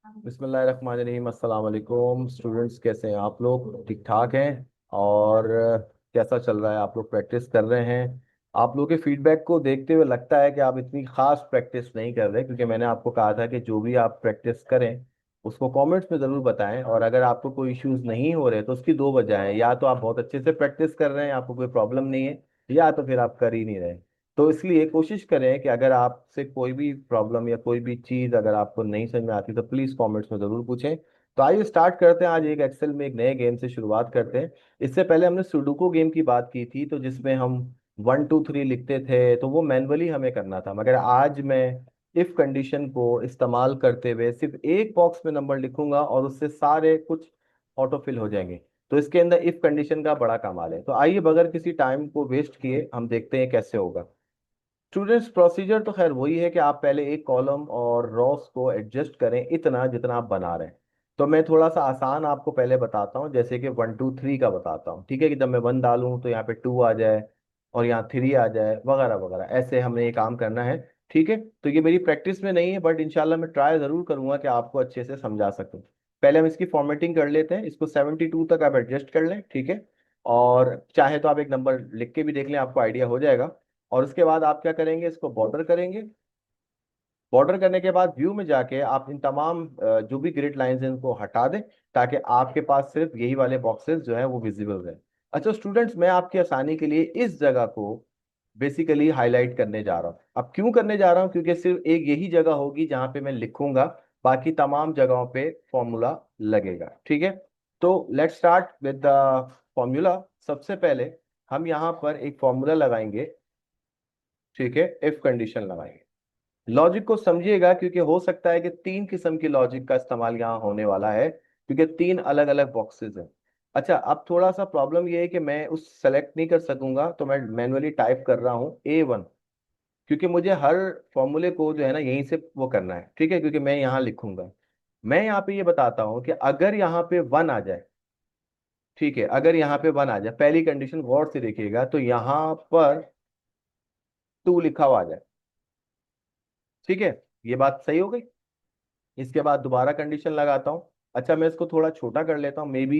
बिस्मिल्लाहिर्रहमानिर्रहीम। अस्सलाम वालेकुम स्टूडेंट्स, कैसे हैं आप लोग? ठीक ठाक हैं? और कैसा चल रहा है? आप लोग प्रैक्टिस कर रहे हैं? आप लोग के फीडबैक को देखते हुए लगता है कि आप इतनी खास प्रैक्टिस नहीं कर रहे, क्योंकि मैंने आपको कहा था कि जो भी आप प्रैक्टिस करें उसको कमेंट्स में ज़रूर बताएं। और अगर आपको कोई इश्यूज नहीं हो रहे तो उसकी दो वजह हैं: या तो आप बहुत अच्छे से प्रैक्टिस कर रहे हैं, आपको कोई प्रॉब्लम नहीं है, या तो फिर आप कर ही नहीं रहे। तो इसलिए कोशिश करें कि अगर आपसे कोई भी प्रॉब्लम या कोई भी चीज़ अगर आपको नहीं समझ में आती तो प्लीज़ कमेंट्स में ज़रूर पूछें। तो आइए स्टार्ट करते हैं। आज एक एक्सेल में एक नए गेम से शुरुआत करते हैं। इससे पहले हमने सुडोकू गेम की बात की थी, तो जिसमें हम 1 2 3 लिखते थे, तो वो मैनुअली हमें करना था। मगर आज मैं इफ कंडीशन को इस्तेमाल करते हुए सिर्फ एक बॉक्स में नंबर लिखूंगा और उससे सारे कुछ ऑटोफिल हो जाएंगे। तो इसके अंदर इफ कंडीशन का बड़ा कमाल है। तो आइए बगैर किसी टाइम को वेस्ट किए हम देखते हैं कैसे होगा। स्टूडेंट्स, प्रोसीजर तो खैर वही है कि आप पहले एक कॉलम और रॉस को एडजस्ट करें इतना जितना आप बना रहे हैं। तो मैं थोड़ा सा आसान आपको पहले बताता हूँ, जैसे कि 1 2 3 का बताता हूँ। ठीक है कि जब मैं 1 डालूं तो यहाँ पे 2 आ जाए और यहाँ 3 आ जाए, वगैरह वगैरह। ऐसे हमने ये काम करना है। ठीक है, तो ये मेरी प्रैक्टिस में नहीं है, बट इंशाल्लाह मैं ट्राई जरूर करूंगा कि आपको अच्छे से समझा सकूं। पहले हम इसकी फॉर्मेटिंग कर लेते हैं। इसको 72 तक आप एडजस्ट कर लें। ठीक है, और चाहे तो आप एक नंबर लिख के भी देख लें, आपको आइडिया हो जाएगा। और उसके बाद आप क्या करेंगे, इसको बॉर्डर करेंगे। बॉर्डर करने के बाद व्यू में जाके आप इन तमाम जो भी ग्रिड लाइंस हैं उनको हटा दें, ताकि आपके पास सिर्फ यही वाले बॉक्सेस जो है वो विजिबल रहे। अच्छा स्टूडेंट्स, मैं आपकी आसानी के लिए इस जगह को बेसिकली हाईलाइट करने जा रहा हूँ। अब क्यों करने जा रहा हूँ? क्योंकि सिर्फ एक यही जगह होगी जहां पे मैं लिखूंगा, बाकी तमाम जगहों पे फॉर्मूला लगेगा। ठीक है, तो let's start with the formula. सबसे पहले हम यहाँ पर एक फॉर्मूला लगाएंगे। ठीक है, इफ कंडीशन लगाएंगे। लॉजिक को समझिएगा, क्योंकि हो सकता है कि 3 किस्म की लॉजिक का इस्तेमाल यहाँ होने वाला है, क्योंकि 3 अलग अलग बॉक्सेस हैं। अच्छा, अब थोड़ा सा प्रॉब्लम ये है कि मैं उस सेलेक्ट नहीं कर सकूंगा, तो मैं मैनुअली टाइप कर रहा हूँ A1, क्योंकि मुझे हर फॉर्मूले को जो है ना यहीं से वो करना है। ठीक है, क्योंकि मैं यहाँ लिखूंगा। मैं यहाँ पे ये बताता हूँ कि अगर यहाँ पे 1 आ जाए, ठीक है, अगर यहाँ पे 1 आ जाए, पहली कंडीशन गौर से देखिएगा, तो यहाँ पर 2 लिखा हुआ आ जाए। ठीक है, ये बात सही हो गई। इसके बाद दोबारा कंडीशन लगाता हूँ। अच्छा, मैं इसको थोड़ा छोटा कर लेता हूँ। मे बी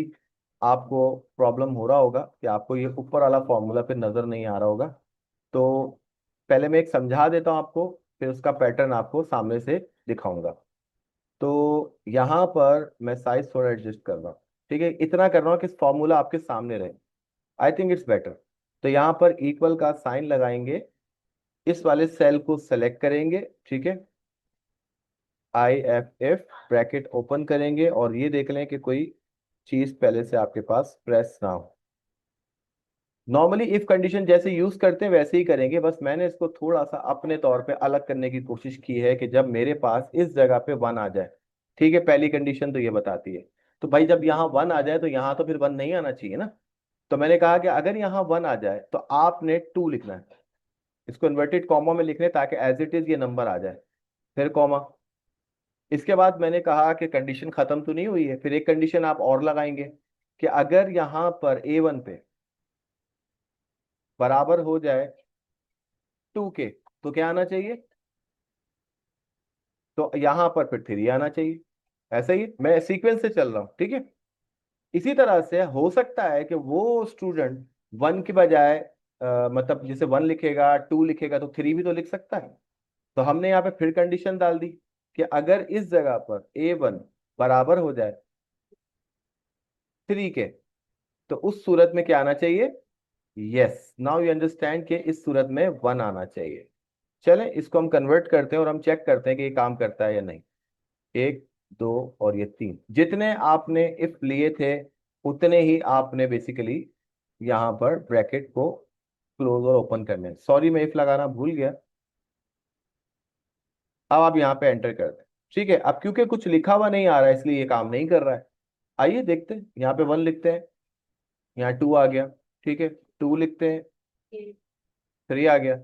आपको प्रॉब्लम हो रहा होगा कि आपको ये ऊपर वाला फॉर्मूला फिर नजर नहीं आ रहा होगा। तो पहले मैं एक समझा देता हूँ आपको, फिर उसका पैटर्न आपको सामने से दिखाऊंगा। तो यहाँ पर मैं साइज थोड़ा एडजस्ट कर रहा हूँ। ठीक है, इतना कर रहा हूँ कि फॉर्मूला आपके सामने रहे। I think it's better. तो यहाँ पर इक्वल का साइन लगाएंगे, इस वाले सेल को सेलेक्ट करेंगे। ठीक है, IFF ब्रैकेट ओपन करेंगे और ये देख लें कि कोई चीज पहले से आपके पास प्रेस ना हो। नॉर्मली इफ कंडीशन जैसे यूज करते हैं वैसे ही करेंगे, बस मैंने इसको थोड़ा सा अपने तौर पे अलग करने की कोशिश की है कि जब मेरे पास इस जगह पे 1 आ जाए। ठीक है, पहली कंडीशन तो ये बताती है। तो भाई जब यहाँ 1 आ जाए तो यहाँ तो फिर 1 नहीं आना चाहिए ना। तो मैंने कहा कि अगर यहाँ 1 आ जाए तो आपने 2 लिखना है। इसको इन्वर्टेड कॉमा में लिखने, ताकि एज इट इज ये नंबर आ जाए, फिर कॉमा। इसके बाद मैंने कहा कि कंडीशन खत्म तो नहीं हुई है, फिर एक कंडीशन आप और लगाएंगे कि अगर यहां पर A1 पे बराबर हो जाए 2 के, तो क्या आना चाहिए? तो यहां पर फिर 3 आना चाहिए। ऐसे ही मैं सीक्वेंस से चल रहा हूं। ठीक है, इसी तरह से हो सकता है कि वो स्टूडेंट 1 की बजाय मतलब जैसे 1 लिखेगा, 2 लिखेगा, तो 3 भी तो लिख सकता है। तो हमने यहाँ पे फिर कंडीशन डाल दी कि अगर इस जगह पर A1 बराबर हो जाए 3 के, तो उस सूरत में क्या आना चाहिए? यस, नाउ यू अंडरस्टैंड कि इस सूरत में 1 आना चाहिए। चलें इसको हम कन्वर्ट करते हैं और हम चेक करते हैं कि ये काम करता है या नहीं। 1 2 और ये 3, जितने आपने इफ लिए थे उतने ही आपने बेसिकली यहाँ पर ब्रैकेट को क्लोज और ओपन करने हैं। सॉरी, मैं इफ लगाना भूल गया। अब आप यहाँ पे एंटर कर दें। ठीक है, अब क्योंकि कुछ लिखा हुआ नहीं आ रहा है इसलिए ये काम नहीं कर रहा है। आइए देखते हैं, यहाँ पे 1 लिखते हैं, यहाँ 2 आ गया। ठीक है, 2 लिखते हैं, 3 आ गया।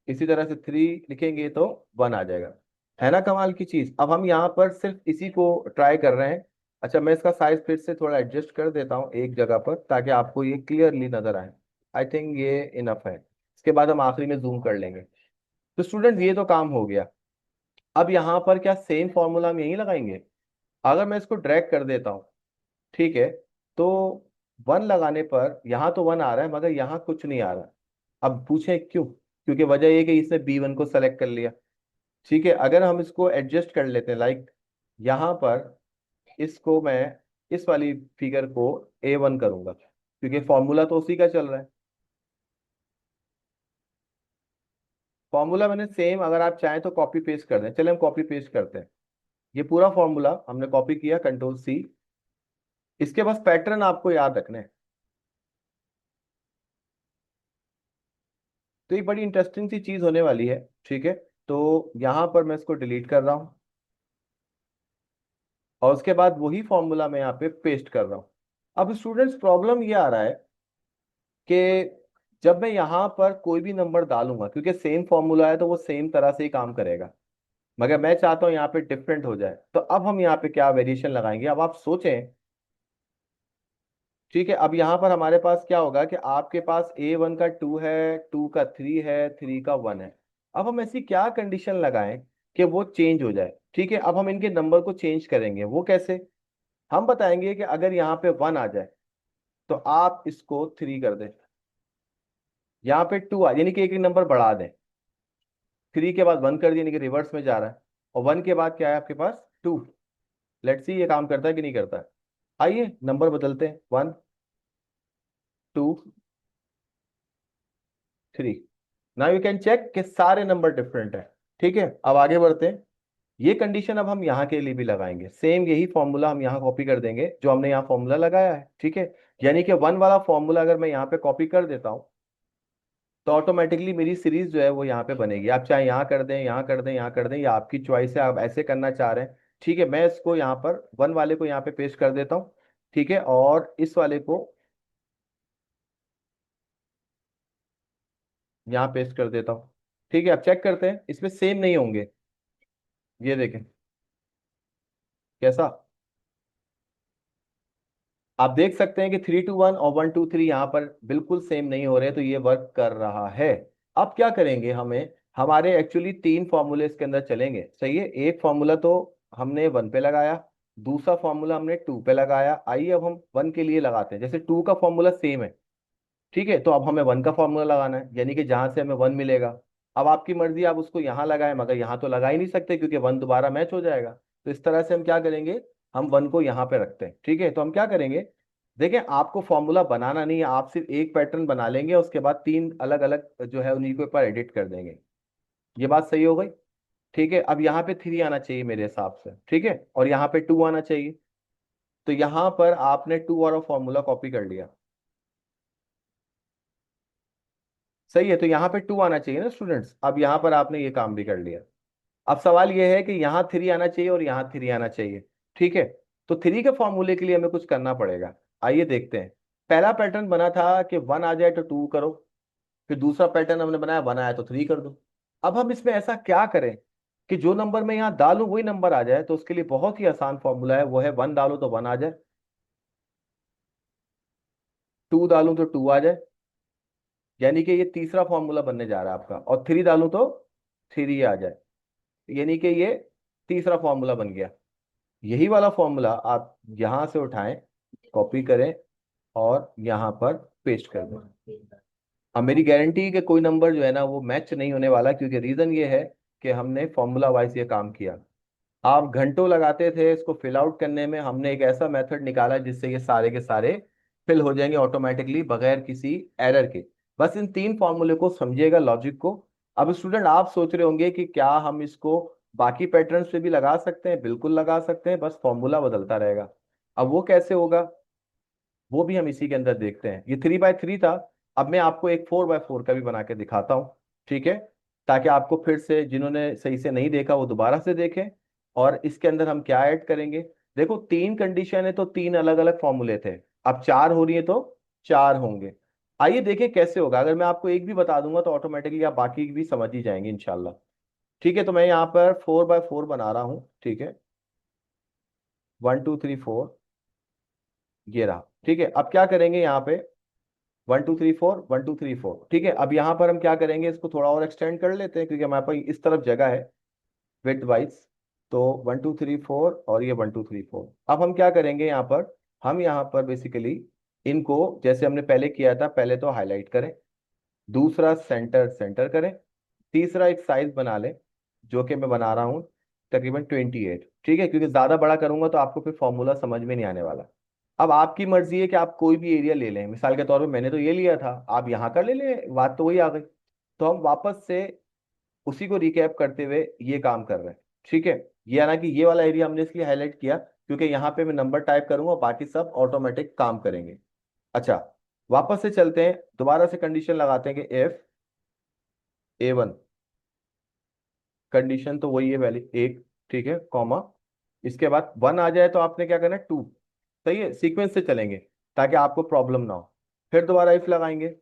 इसी तरह से 3 लिखेंगे तो 1 आ जाएगा। है ना कमाल की चीज? अब हम यहाँ पर सिर्फ इसी को ट्राई कर रहे हैं। अच्छा, मैं इसका साइज फिर से थोड़ा एडजस्ट कर देता हूँ एक जगह पर, ताकि आपको ये क्लियरली नजर आए। आई थिंक ये इनफ है। इसके बाद हम आखिरी में जूम कर लेंगे। तो स्टूडेंट, ये तो काम हो गया। अब यहाँ पर क्या सेम फॉर्मूला हम यहीं लगाएंगे? अगर मैं इसको ड्रैग कर देता हूँ, ठीक है, तो 1 लगाने पर यहाँ तो 1 आ रहा है मगर यहाँ कुछ नहीं आ रहा। अब पूछें क्यों? क्योंकि वजह ये कि इसने B1 को सेलेक्ट कर लिया। ठीक है, अगर हम इसको एडजस्ट कर लेते हैं, लाइक यहाँ पर इसको मैं इस वाली फिगर को A1 करूंगा, क्योंकि फॉर्मूला तो उसी का चल रहा है। फॉर्मूला मैंने सेम, अगर आप चाहें तो कॉपी पेस्ट कर दें। चले हम कॉपी पेस्ट करते हैं। ये पूरा फॉर्मूला हमने कॉपी किया, Ctrl+C। इसके बस पैटर्न आपको याद रखना है। तो ये बड़ी इंटरेस्टिंग सी चीज होने वाली है। ठीक है, तो यहां पर मैं इसको डिलीट कर रहा हूं और उसके बाद वही फॉर्मूला मैं यहाँ पे पेस्ट कर रहा हूं। अब स्टूडेंट्स, प्रॉब्लम ये आ रहा है कि जब मैं यहाँ पर कोई भी नंबर डालूंगा, क्योंकि सेम फॉर्मूला है तो वो सेम तरह से ही काम करेगा, मगर मैं चाहता हूँ यहाँ पे डिफरेंट हो जाए, तो अब हम यहाँ पे क्या वेरिएशन लगाएंगे, अब आप सोचें। ठीक है, अब यहाँ पर हमारे पास क्या होगा कि आपके पास A1 का 2 है, 2 का 3 है, 3 का 1 है। अब हम ऐसी क्या कंडीशन लगाएं कि वो चेंज हो जाए? ठीक है, अब हम इनके नंबर को चेंज करेंगे। वो कैसे? हम बताएंगे कि अगर यहाँ पे 1 आ जाए तो आप इसको 3 कर दें। यहाँ पे 2 आ, यानी कि एक एक नंबर बढ़ा दें। 3 के बाद 1 कर दिया, यानी कि रिवर्स में जा रहा है। और 1 के बाद क्या है आपके पास? 2। लेट्स सी ये काम करता है कि नहीं करता है। आइए नंबर बदलते हैं। 1, 2, 3। नाउ यू कैन चेक कि सारे नंबर डिफरेंट है। ठीक है, अब आगे बढ़ते हैं। ये कंडीशन अब हम यहाँ के लिए भी लगाएंगे। सेम यही फॉर्मूला हम यहाँ कॉपी कर देंगे जो हमने यहाँ फॉर्मूला लगाया है। ठीक है, यानी कि 1 वाला फॉर्मूला अगर मैं यहाँ पे कॉपी कर देता हूँ तो ऑटोमेटिकली मेरी सीरीज जो है वो यहाँ पे बनेगी। आप चाहे यहाँ कर दें, यहाँ कर दें, यहाँ कर दें, या आपकी चॉइस है, आप ऐसे करना चाह रहे हैं। ठीक है, मैं इसको यहाँ पर 1 वाले को यहाँ पे पेस्ट कर देता हूँ। ठीक है, और इस वाले को यहाँ पेस्ट कर देता हूँ। ठीक है, अब चेक करते हैं, इसमें सेम नहीं होंगे। ये देखें कैसा। आप देख सकते हैं कि 3 to 1 और 1 to 3 यहाँ पर बिल्कुल सेम नहीं हो रहे, तो ये वर्क कर रहा है। अब क्या करेंगे, हमें हमारे एक्चुअली 3 फॉर्मूले इसके अंदर चलेंगे। सही है, एक फॉर्मूला तो हमने 1 पे लगाया, दूसरा फॉर्मूला हमने 2 पे लगाया। आइए अब हम 1 के लिए लगाते हैं। जैसे 2 का फॉर्मूला सेम है, ठीक है, तो अब हमें 1 का फॉर्मूला लगाना है, यानी कि जहां से हमें 1 मिलेगा। अब आपकी मर्जी, आप उसको यहाँ लगाएं, मगर यहाँ तो लगा ही नहीं सकते क्योंकि 1 दोबारा मैच हो जाएगा। तो इस तरह से हम क्या करेंगे, हम 1 को यहाँ पे रखते हैं। ठीक है, तो हम क्या करेंगे, देखें, आपको फॉर्मूला बनाना नहीं है, आप सिर्फ एक पैटर्न बना लेंगे, उसके बाद 3 अलग अलग जो है उन्हीं के ऊपर एडिट कर देंगे। ये बात सही हो गई? ठीक है, अब यहाँ पे 3 आना चाहिए मेरे हिसाब से। ठीक है, और यहाँ पे 2 आना चाहिए। तो यहाँ पर आपने 2 वाला फॉर्मूला कॉपी कर लिया। सही है, तो यहाँ पे 2 आना चाहिए ना स्टूडेंट्स। अब यहाँ पर आपने ये काम भी कर लिया। अब सवाल ये है कि यहाँ 3 आना चाहिए और यहाँ 3 आना चाहिए। ठीक है, तो 3 के फॉर्मूले के लिए हमें कुछ करना पड़ेगा। आइए देखते हैं। पहला पैटर्न बना था कि 1 आ जाए तो 2 करो, फिर दूसरा पैटर्न हमने बनाया 1 आया तो 3 कर दो। अब हम इसमें ऐसा क्या करें कि जो नंबर मैं यहाँ डालूं वही नंबर आ जाए? तो उसके लिए बहुत ही आसान फॉर्मूला है, वो है 1 डालो तो 1 आ जाए, 2 डालूं तो 2 आ जाए, यानी कि ये तीसरा फॉर्मूला बनने जा रहा है आपका, और 3 डालूं तो 3 आ जाए, यानी कि ये तीसरा फॉर्मूला बन गया। यही वाला फॉर्मूला आप यहां से उठाएं, कॉपी करें और यहां पर पेस्ट कर दें। अब मेरी गारंटी है कि कोई नंबर जो है ना वो मैच नहीं होने वाला, क्योंकि रीजन ये है कि हमने फॉर्मूला वाइज ये काम किया। आप घंटों लगाते थे इसको फिल आउट करने में, हमने एक ऐसा मेथड निकाला जिससे ये सारे के सारे फिल हो जाएंगे ऑटोमेटिकली बगैर किसी एरर के। बस इन 3 फॉर्मूले को समझिएगा, लॉजिक को। अब स्टूडेंट, आप सोच रहे होंगे कि क्या हम इसको बाकी पैटर्न्स पे भी लगा सकते हैं? बिल्कुल लगा सकते हैं, बस फॉर्मूला बदलता रहेगा। अब वो कैसे होगा, वो भी हम इसी के अंदर देखते हैं। ये 3x3 था, अब मैं आपको एक 4x4 का भी बना के दिखाता हूँ। ठीक है, ताकि आपको फिर से, जिन्होंने सही से नहीं देखा वो दोबारा से देखें। और इसके अंदर हम क्या ऐड करेंगे, देखो 3 कंडीशन है तो 3 अलग अलग फॉर्मूले थे। अब 4 हो रही है तो 4 होंगे। आइए देखें कैसे होगा। अगर मैं आपको एक भी बता दूंगा तो ऑटोमेटिकली आप बाकी भी समझ ही जाएंगे इंशाल्लाह। ठीक है, तो मैं यहाँ पर 4x4 बना रहा हूँ। ठीक है, 1 2 3 4, ये रहा। ठीक है, अब क्या करेंगे यहाँ पे, 1 2 3 4, 1 2 3 4। ठीक है, अब यहाँ पर हम क्या करेंगे, इसको थोड़ा और एक्सटेंड कर लेते हैं क्योंकि हमारे पास इस तरफ जगह है, विड्थ वाइज। तो 1 2 3 4 और ये 1 2 3 4। अब हम क्या करेंगे यहाँ पर, हम यहाँ पर बेसिकली इनको जैसे हमने पहले किया था, पहले तो हाईलाइट करें, दूसरा सेंटर सेंटर करें, तीसरा एक साइज बना लें जो कि मैं बना रहा हूँ तकरीबन 28। ठीक है, क्योंकि ज्यादा बड़ा करूंगा तो आपको फिर फॉर्मूला समझ में नहीं आने वाला। अब आपकी मर्जी है कि आप कोई भी एरिया ले लें, मिसाल के तौर पे मैंने तो ये लिया था, आप यहाँ का ले लें, बात तो वही आ गई। तो हम वापस से उसी को रिकैप करते हुए ये काम कर रहे हैं। ठीक है, ये ना कि ये वाला एरिया हमने इसलिए हाईलाइट किया क्योंकि यहाँ पे मैं नंबर टाइप करूंगा, बाकी सब ऑटोमेटिक काम करेंगे। अच्छा, वापस से चलते हैं, दोबारा से कंडीशन लगाते हैं कि एफ A1, कंडीशन तो वही है पहले एक, ठीक है, कॉमा, इसके बाद 1 आ जाए तो आपने क्या करना है 2। सही है, सीक्वेंस से चलेंगे ताकि आपको प्रॉब्लम ना हो। फिर दोबारा इफ लगाएंगे।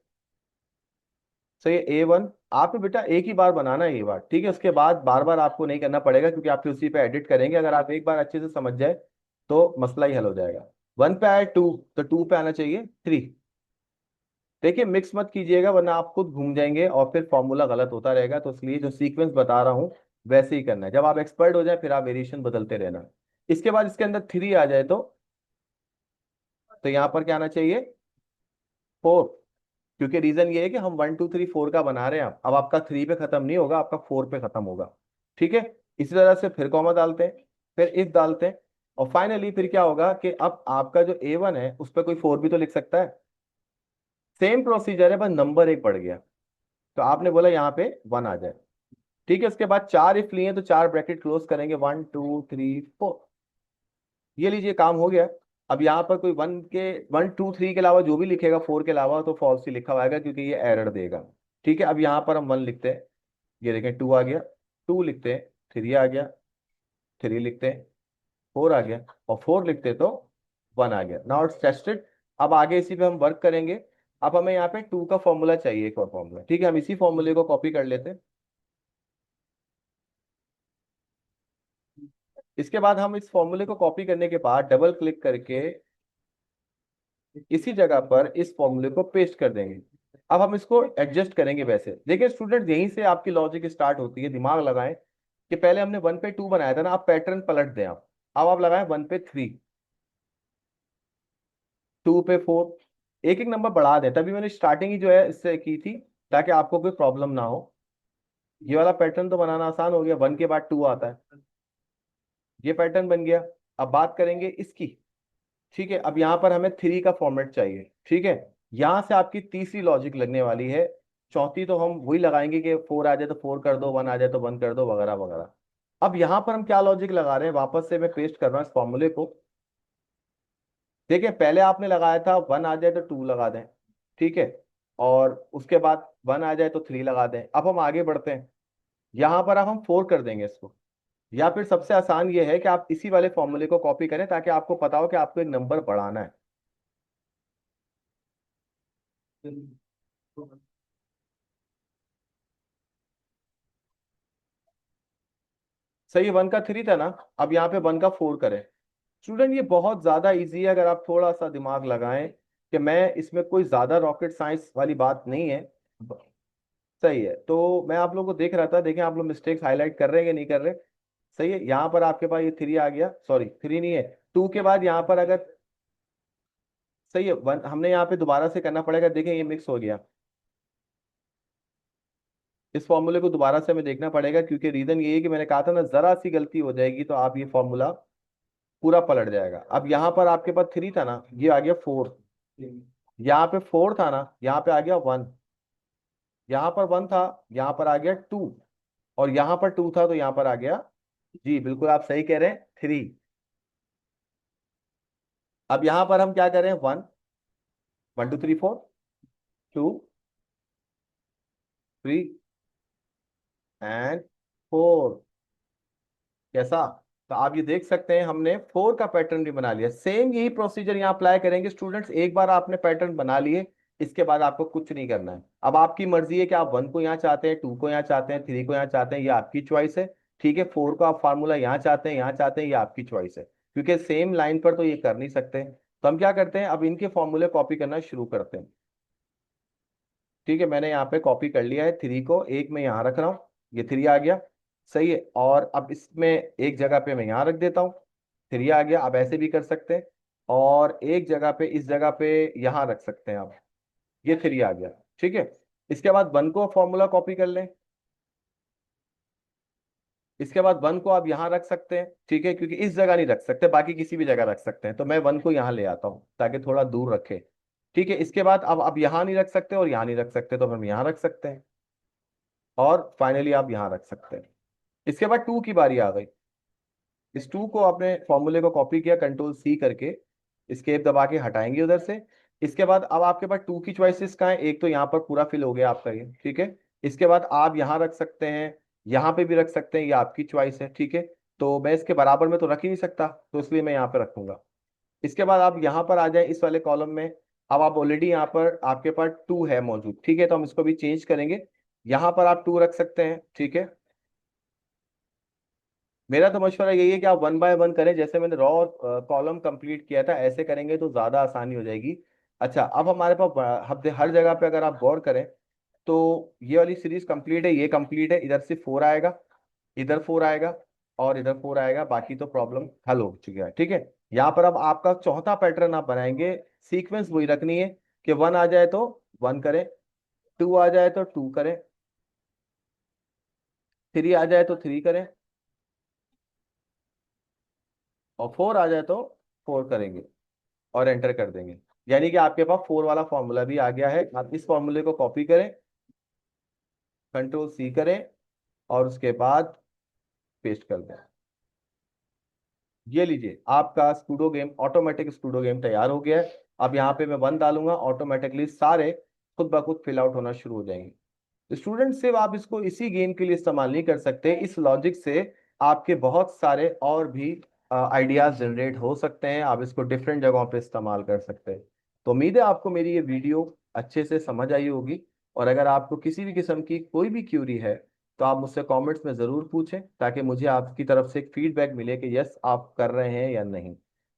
सही है, A1 आप बेटा एक ही बार बनाना है ये बार, ठीक है, उसके बाद बार बार आपको नहीं करना पड़ेगा क्योंकि आप फिर उसी पे एडिट करेंगे। अगर आप एक बार अच्छे से समझ जाए तो मसला ही हल हो जाएगा। 1 पे आए 2, तो 2 पे आना चाहिए 3। देखिए मिक्स मत कीजिएगा वरना आप खुद घूम जाएंगे और फिर फॉर्मूला गलत होता रहेगा, तो इसलिए जो सीक्वेंस बता रहा हूँ वैसे ही करना है। जब आप एक्सपर्ट हो जाए फिर आप वेरिएशन बदलते रहना। इसके बाद इसके अंदर 3 आ जाए तो यहाँ पर क्या आना चाहिए 4, क्योंकि रीजन ये है कि हम 1 2 3 4 का बना रहे हैं। अब आपका 3 पे खत्म नहीं होगा, आपका 4 पे खत्म होगा। ठीक है, इसी तरह से फिर कॉमा डालते हैं, फिर इफ डालते हैं, और फाइनली फिर क्या होगा कि अब आपका जो A1 है उस पर कोई 4 भी तो लिख सकता है। सेम प्रोसीजर है, बस नंबर एक बढ़ गया। तो आपने बोला यहाँ पे 1 आ जाए। ठीक है, उसके बाद 4 इफ लिए तो 4 ब्रैकेट क्लोज करेंगे, 1 2 3 4। ये लीजिए काम हो गया। अब यहाँ पर कोई 1 2 3 के अलावा जो भी लिखेगा 4 के अलावा तो फॉल्स ही लिखा हुआ आएगा क्योंकि ये एरर देगा। ठीक है, अब यहाँ पर हम 1 लिखते हैं, ये देखें 2 आ गया, 2 लिखते हैं, 3 आ गया, 3 लिखते हैं, 4 आ गया, और 4 लिखते तो 1 आ गया। Now it's tested. अब आगे इसी पे हम वर्क करेंगे। अब हमें यहाँ पे 2 का फॉर्मूला चाहिए, एक और फॉर्मूला। ठीक है, हम इसी फॉर्मूले को कॉपी कर लेते हैं। इसके बाद हम इस फॉर्मूले को कॉपी करने के बाद डबल क्लिक करके इसी जगह पर इस फॉर्मूले को पेस्ट कर देंगे। अब हम इसको एडजस्ट करेंगे। वैसे देखिए स्टूडेंट, यहीं से आपकी लॉजिक स्टार्ट होती है। दिमाग लगाएं कि पहले हमने 1 पे 2 बनाया था ना, आप पैटर्न पलट दें। आप अब आप लगाएं 1 पे 3, 2 पे 4, एक एक नंबर बढ़ा दें। तभी मैंने स्टार्टिंग ही जो है इससे की थी ताकि आपको कोई प्रॉब्लम ना हो। ये वाला पैटर्न तो बनाना आसान हो गया, 1 के बाद 2 आता है, ये पैटर्न बन गया। अब बात करेंगे इसकी। ठीक है, अब यहाँ पर हमें 3 का फॉर्मेट चाहिए। ठीक है, यहाँ से आपकी तीसरी लॉजिक लगने वाली है। चौथी तो हम वही लगाएंगे कि 4 आ जाए तो 4 कर दो, 1 आ जाए तो 1 कर दो, वगैरह वगैरह। अब यहाँ पर हम क्या लॉजिक लगा रहे हैं, वापस से मैं पेस्ट कर रहा हूँ इस फॉर्मूले को। देखिए पहले आपने लगाया था 1 आ जाए तो 2 लगा दें, ठीक है, और उसके बाद 1 आ जाए तो 3 लगा दें। अब हम आगे बढ़ते हैं, यहाँ पर अब हम 4 कर देंगे इसको। या फिर सबसे आसान ये है कि आप इसी वाले फॉर्मूले को कॉपी करें ताकि आपको पता हो कि आपको एक नंबर बढ़ाना है। सही है, 1 का 3 था ना, अब यहाँ पे 1 का 4 करें। स्टूडेंट ये बहुत ज्यादा इजी है अगर आप थोड़ा सा दिमाग लगाएं, कि मैं इसमें कोई ज्यादा रॉकेट साइंस वाली बात नहीं है। सही है, तो मैं आप लोगों को देख रहा था, देखें आप लोग मिस्टेक्स हाईलाइट कर रहे हैं कि नहीं कर रहे। सही है, यहाँ पर आपके पास ये 3 आ गया, सॉरी 3 नहीं है, 2 के बाद यहाँ पर अगर, सही है, 1 हमने यहाँ पे दोबारा से करना पड़ेगा। देखें ये मिक्स हो गया, इस फॉर्मूले को दोबारा से हमें देखना पड़ेगा क्योंकि रीजन ये है कि मैंने कहा था ना, जरा सी गलती हो जाएगी तो आप ये फॉर्मूला पूरा पलट जाएगा। अब यहाँ पर आपके पास 3 था ना, ये आ गया 4, यहाँ पे 4 था ना, यहाँ पे आ गया 1, यहाँ पर 1 था, यहाँ पर आ गया 2, और यहाँ पर 2 था तो यहाँ पर आ गया, जी बिल्कुल आप सही कह रहे हैं, 3। अब यहाँ पर हम क्या करें, 1 1 2 3 4, 2 3 एंड 4। कैसा? तो आप ये देख सकते हैं हमने 4 का पैटर्न भी बना लिया। सेम यही प्रोसीजर यहाँ अप्लाई करेंगे स्टूडेंट्स। एक बार आपने पैटर्न बना लिए, इसके बाद आपको कुछ नहीं करना है। अब आपकी मर्जी है कि आप 1 को यहाँ चाहते हैं, 2 को यहाँ चाहते हैं, 3 को यहाँ चाहते हैं, ये आपकी चॉइस है। ठीक है, 4 को आप फार्मूला यहाँ चाहते हैं, यहाँ चाहते हैं, ये आपकी चॉइस है, क्योंकि सेम लाइन पर तो ये कर नहीं सकते। तो हम क्या करते हैं, अब इनके फॉर्मूले कॉपी करना शुरू करते हैं। ठीक है, मैंने यहाँ पे कॉपी कर लिया है 3 को, एक में यहाँ रख रहा हूँ, ये 3 आ गया। सही है। और अब इसमें एक जगह पे मैं यहाँ रख देता हूँ, 3 आ गया। आप ऐसे भी कर सकते हैं, और एक जगह पे, इस जगह पे यहाँ रख सकते हैं आप, ये 3 आ गया। ठीक है। इसके बाद 1 को फॉर्मूला कॉपी कर लें, इसके बाद 1 को आप यहाँ रख सकते हैं। ठीक है, क्योंकि इस जगह नहीं रख सकते, बाकी किसी भी जगह रख सकते हैं, तो मैं 1 को यहाँ ले आता हूँ ताकि थोड़ा दूर रखे। ठीक है। इसके बाद अब आप यहाँ नहीं रख सकते और यहाँ नहीं रख सकते, तो हम यहाँ रख सकते हैं, और फाइनली आप यहाँ रख सकते हैं। इसके बाद 2 की बारी आ गई। इस 2 को आपने फॉर्मूले को कॉपी किया, कंट्रोल सी करके एस्केप दबा के हटाएंगे उधर से। इसके बाद अब आपके पास 2 की चॉइसेस का है, एक तो यहाँ पर पूरा फिल हो गया आपका ये। ठीक है। इसके बाद आप यहाँ रख सकते हैं, यहाँ पे भी रख सकते हैं, ये आपकी चॉइस है। ठीक है। तो मैं इसके बराबर में तो रख ही नहीं सकता, तो इसलिए मैं यहाँ पे रखूंगा। इसके बाद आप यहाँ पर आ जाए इस वाले कॉलम में। अब आप ऑलरेडी यहाँ पर आपके पास 2 है मौजूद। ठीक है, तो हम इसको भी चेंज करेंगे, यहाँ पर आप 2 रख सकते हैं। ठीक है। मेरा तो मशवरा यही है कि आप 1 बाय 1 करें, जैसे मैंने रॉ कॉलम कंप्लीट किया था, ऐसे करेंगे तो ज्यादा आसानी हो जाएगी। अच्छा, अब हमारे पास हर जगह पे अगर आप गौर करें, तो ये वाली सीरीज कंप्लीट है, ये कंप्लीट है। इधर से 4 आएगा, इधर 4 आएगा, और इधर 4 आएगा, बाकी तो प्रॉब्लम हल हो चुकी है। ठीक है। यहाँ पर अब आपका चौथा पैटर्न आप बनाएंगे, सीक्वेंस वही रखनी है कि 1 आ जाए तो 1 करें, 2 आ जाए तो 2 करें, 3 आ जाए तो 3 करें, और 4 आ जाए तो 4 करेंगे, और एंटर कर देंगे। यानी कि आपके पास 4 वाला फॉर्मूला भी आ गया है। आप इस फॉर्मूले को कॉपी करें, कंट्रोल सी करें, और उसके बाद पेस्ट कर दें। ये लीजिए, आपका स्कूडो गेम, ऑटोमेटिक स्कूडो गेम तैयार हो गया है। अब यहाँ पे मैं 1 डालूंगा, ऑटोमेटिकली सारे खुद ब खुद फिल आउट होना शुरू हो जाएंगे। स्टूडेंट सिर्फ आप इसको इसी गेम के लिए इस्तेमाल नहीं कर सकते, इस लॉजिक से आपके बहुत सारे और भी आइडियाज जनरेट हो सकते हैं। आप इसको डिफरेंट जगहों पे इस्तेमाल कर सकते हैं। तो उम्मीद है आपको मेरी ये वीडियो अच्छे से समझ आई होगी, और अगर आपको किसी भी किस्म की कोई भी क्यूरी है, तो आप मुझसे कमेंट्स में ज़रूर पूछें, ताकि मुझे आपकी तरफ से एक फीडबैक मिले कि यस आप कर रहे हैं या नहीं।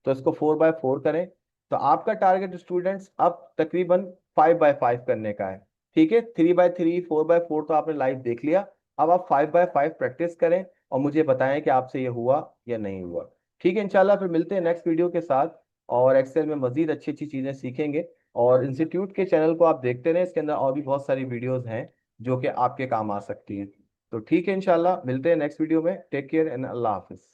तो इसको 4 बाय 4 करें। तो आपका टारगेट स्टूडेंट्स अब तकरीबन 5 बाय 5 करने का है। ठीक है, 3 बाय 3, 4 बाय 4 तो आपने लाइव देख लिया। अब आप 5 बाय 5 प्रैक्टिस करें, और मुझे बताएं कि आपसे ये हुआ या नहीं हुआ। ठीक है, इंशाल्लाह फिर मिलते हैं नेक्स्ट वीडियो के साथ, और एक्सेल में मजीद अच्छी अच्छी चीज़ें सीखेंगे। और इंस्टीट्यूट के चैनल को आप देखते रहें, इसके अंदर और भी बहुत सारी वीडियोस हैं जो कि आपके काम आ सकती हैं। तो ठीक है, इंशाल्लाह मिलते हैं नेक्स्ट वीडियो में। टेक केयर एंड अल्लाह हाफिज।